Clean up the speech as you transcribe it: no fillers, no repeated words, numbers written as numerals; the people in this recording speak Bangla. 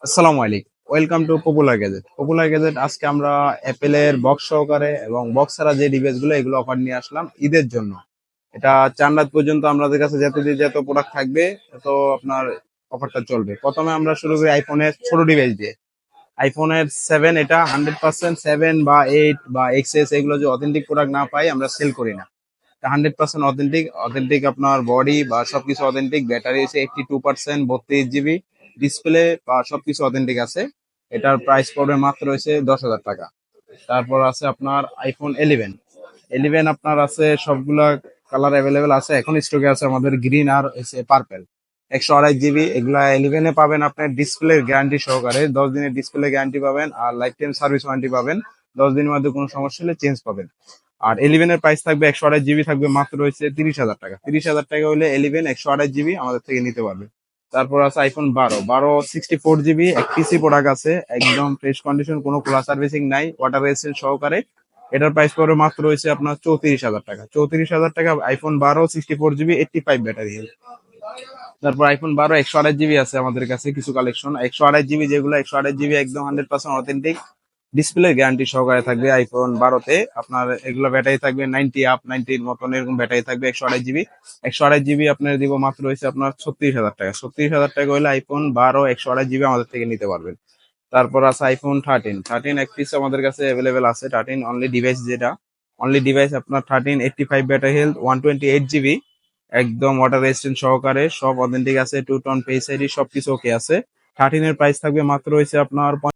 আসসালামু আলাইকুম, welcome to popular gadget. Popular gadget আজকে আমরা অ্যাপেলের বক্স সহকারে এবং বক্স ছাড়া যে ডিভাইস গুলো এগুলো অফার নিয়ে আসলাম ঈদের জন্য। এটা 4 রাত পর্যন্ত আমাদের কাছে যত প্রোডাক্ট থাকবে তত আপনার অফারটা চলবে। প্রথমে আমরা শুরু করি আইফোনের ছোট ডিভাইস দিয়ে। আইফোনের 7, এটা 100% 7 বা 8 বা এক্সএস এগুলো যে অথেন্টিক প্রোডাক্ট না পাই আমরা সেল করি না। 100% অথেন্টিক অথেন্টিক আপনার বডি বা সবকিছু অথেন্টিক, ব্যাটারি হচ্ছে 82%, 32 জিবি, ডিসপ্লে বা সবকিছু অথেন্টিক আছে। এটার প্রাইস পড়বে মাত্র হচ্ছে 10,000 টাকা। তারপর আছে আপনার আইফোন 11 আপনার আছে সবগুলা কালার অ্যাভেলেবেল আছে, এখন স্টকে আছে আমাদের গ্রিন আর পার্পেল। 128 জিবি এগুলা 11-এ পাবেন আপনার ডিসপ্লে গ্যারান্টি সহকারে, 10 দিনের ডিসপ্লে গ্যারান্টি পাবেন আর লাইফ টাইম সার্ভিস ওয়ারেন্টি পাবেন। 10 দিনের মধ্যে কোনো সমস্যা হলে চেঞ্জ পাবেন। আর 11-এর প্রাইস থাকবে 128 জিবি, থাকবে মাত্র হচ্ছে 30,000 টাকা। 30,000 টাকা হলে 128 জিবি আমাদের থেকে নিতে পারবে। তারপর আছে আইফোন 12 64 জিবি, এক পিসি প্রোডাক্ট আছে, একদম ফ্রেশ কন্ডিশন, কোনো ক্লাস সার্ভিসিং নাই, ওয়াটার রেজিস্ট্যান্ট সহকারে। এটার প্রাইস পড়বে মাত্র হয়েছে আপনার 34,000 টাকা। 34,000 টাকা আইফোন 12 64 জিবি 85 ব্যাটারি। তারপর আইফোন 12 128 জিবি আছে আমাদের কাছে কিছু কালেকশন, 128 জিবি যেগুলো 128 জিবি একদম 100% অথেন্টিক, ডিসপ্লে গ্যারান্টি সহকারে থাকবে। আইফোন 12-তে আপনার এগুলো ব্যাটারি থাকবে 90 মতন, এরকম ব্যাটারি থাকবে। 128 জিবি 128 জিবি আপনার দিব মাত্র হয়েছে আপনার 36,000 টাকা। 36,000 টাকা হলে আইফোন 12 128 জিবি আমাদের থেকে নিতে পারবেন। তারপর আছে আইফোন 13 এক পিস আমাদের কাছে অ্যাভেলেবেল আছে। 13 অনলি ডিভাইস, যেটা অনলি ডিভাইস আপনার 13 85 ব্যাটারি হেলথ, 128 জিবি, একদম ওয়াটার রেজিস্ট্যান্ট সহকারে, সব অথেন্টিক আছে, 2 টোন ফেস আইডি সবকিছু ওকে আছে। 13-এর প্রাইস থাকবে মাত্র হয়েছে আপনার